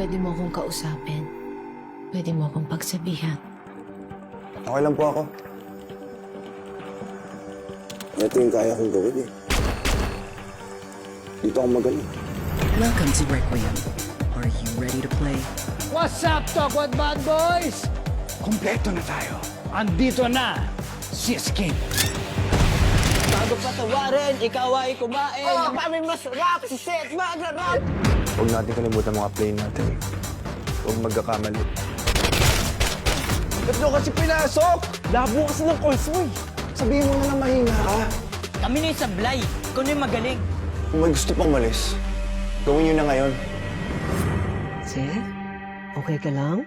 pwede mo akong kausapin. Pwede mo akong pagsabihan. Okay lang po ako. Ito yung kaya kong gawin eh. Dito ako magaling. Welcome to Requiem. Are you ready to play? What's up, Talkwat Bad Boys? Kompleto na tayo. Andito na si Escape. Bago patawarin, ikaw ay kumain. Ang aming masarap, si Seth magrarap. Huwag natin kalimutan mga play natin. Huwag magkakamali. Ba't nyo kasi pinasok? Labo kasi ng calls mo eh. Sabihin mo na lang mahina ka. Kami na yung sablay. Ikaw na yung magaling. Kung may gusto pang malis, gawin nyo na ngayon. Seth? Okay ka lang?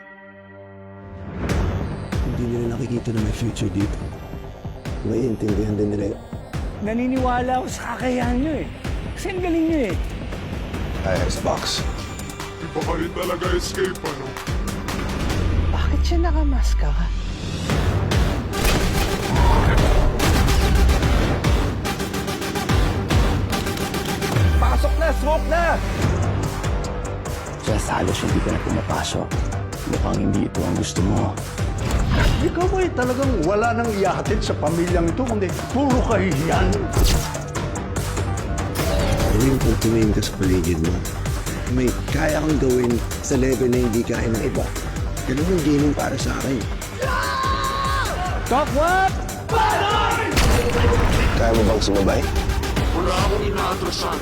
Hindi nila nakikita na may future dito. Maiintindihan din nila yun. Naniniwala ako sa kakayahan nyo eh. Kasi ang galing nyo eh. Ayos, box. Iba ka rin talaga escape, ano? Bakit siya nakamaska ka? Pasok na! Smoke na! Just halos hindi ka na pumapasok. Mukhang hindi ito ang gusto mo. Ikaw ay talagang wala nang iyahatid sa pamilyang ito, kundi puro kahihiyan. Gawin kung tumingin ka sa paligid mo. May kaya kang gawin sa level na hindi kaya ng iba. Ganun ang gaming para sa akin. Talkwat! Kaya mo bang sumabay? Wala akong inaatrasan.